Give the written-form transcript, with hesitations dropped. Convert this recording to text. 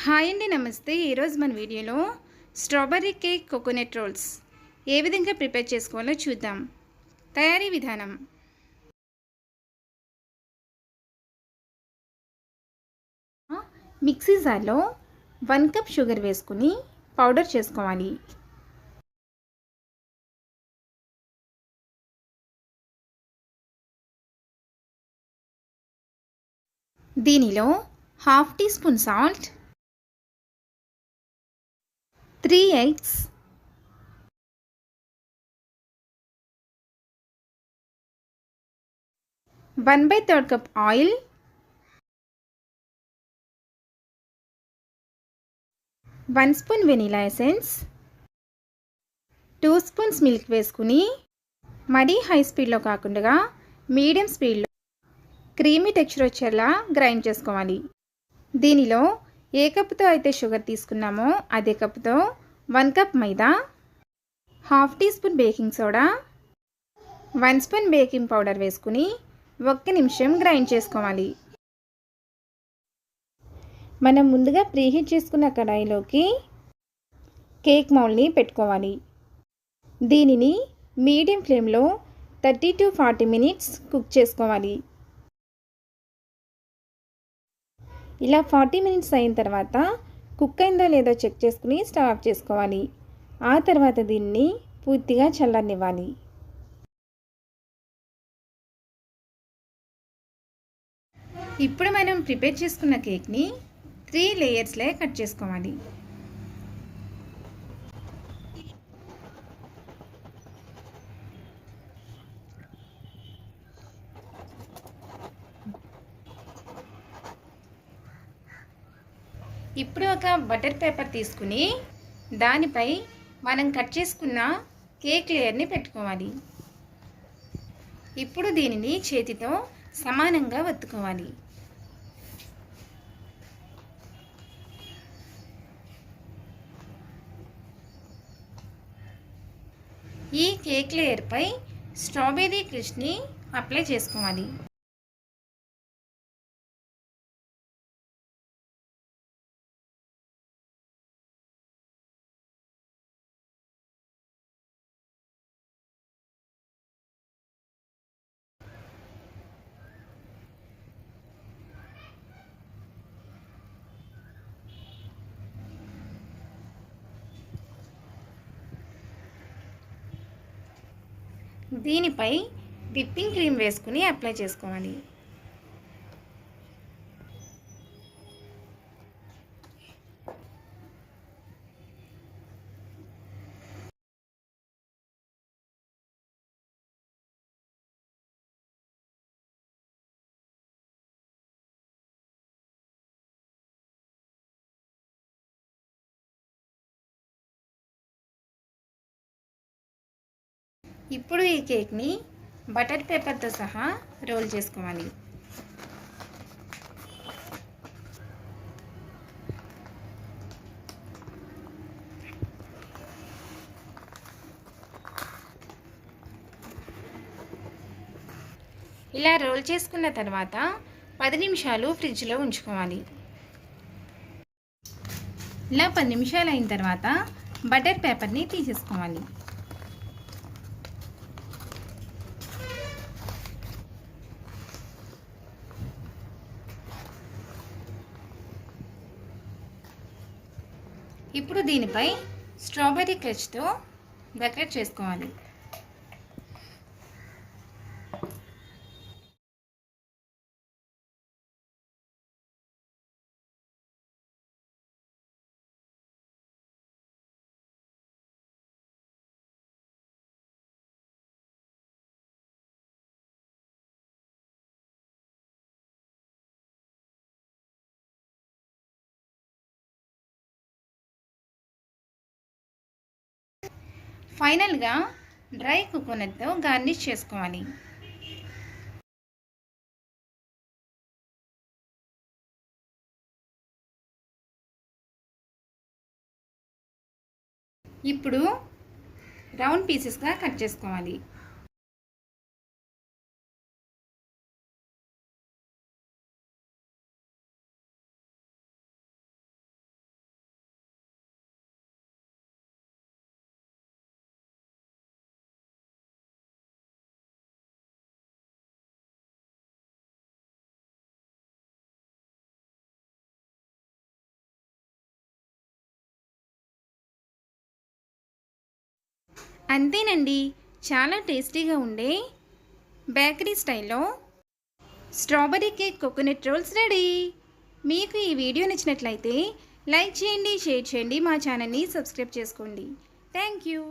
Hi అండి, నమస్తే. ఈరోజు మన వీడియోలో స్ట్రాబెర్రీ కేక్ కోకోనట్ రోల్స్ ఏ విధంగా ప్రిపేర్ చేసుకోవాలో చూద్దాం. తయారీ విధానం: మిక్సీ జార్లో 1 కప్ షుగర్ వేసుకుని పౌడర్ చేసుకోవాలి. దీనిలో half teaspoon salt, 3 eggs, 1/3 cup oil, 1 spoon vanilla essence, 2 spoons milk వేసుకుని మరీ హై స్పీడ్లో కాకుండా మీడియం స్పీడ్లో క్రీమీ టెక్స్చర్ వచ్చేలా గ్రైండ్ చేసుకోవాలి. దీనిలో ఏ కప్పుతో అయితే షుగర్ తీసుకున్నామో అదే కప్పుతో 1 కప్ మైదా, half teaspoon baking soda, 1 spoon baking powder వేసుకుని 1 నిమిషం గ్రైండ్ చేసుకోవాలి. మనం ముందుగా ప్రీహీట్ చేసుకున్న కడాయిలోకి కేక్ మౌల్డ్ని పెట్టుకోవాలి. దీనిని మీడియం ఫ్లేమ్లో 30 to 40 మినిట్స్ కుక్ చేసుకోవాలి. ఇలా 40 మినిట్స్ అయిన తర్వాత కుక్ అయిందో లేదో చెక్ చేసుకుని స్టవ్ ఆఫ్ చేసుకోవాలి. ఆ తర్వాత దీన్ని పూర్తిగా చల్లనివ్వాలి. ఇప్పుడు మనం ప్రిపేర్ చేసుకున్న కేక్ని 3 లేయర్స్లో కట్ చేసుకోవాలి. ఇప్పుడు ఒక బటర్ పేపర్ తీసుకుని దానిపై మనం కట్ చేసుకున్న కేక్ లేయర్ని పెట్టుకోవాలి. ఇప్పుడు దీనిని చేతితో సమానంగా ఒత్తుకోవాలి. ఈ కేక్ లేయర్పై స్ట్రాబెర్రీ క్రష్ని అప్లై చేసుకోవాలి. దీనిపై విప్పింగ్ క్రీమ్ వేసుకుని అప్లై చేసుకోవాలి. ఇప్పుడు ఈ కేక్ని బటర్ పేపర్తో సహా రోల్ చేసుకోవాలి. ఇలా రోల్ చేసుకున్న తర్వాత 10 నిమిషాలు ఫ్రిడ్జ్లో ఉంచుకోవాలి. ఇలా 10 నిమిషాలు అయిన తర్వాత బటర్ పేపర్ని తీసేసుకోవాలి. ఇప్పుడు దీనిపై స్ట్రాబెర్రీ క్రష్తో డెకరేట్ చేసుకోవాలి. ఫైనల్గా డ్రై కోకోనట్తో గార్నిష్ చేసుకోవాలి. ఇప్పుడు రౌండ్ పీసెస్గా కట్ చేసుకోవాలి. అంతేనండి, చాలా టేస్టీగా ఉండే బేకరీ స్టైల్లో strawberry cake coconut roles ready. మీకు ఈ వీడియో నచ్చినట్లయితే లైక్ చేయండి, షేర్ చేయండి, మా ఛానల్ని సబ్స్క్రైబ్ చేసుకోండి. Thank you.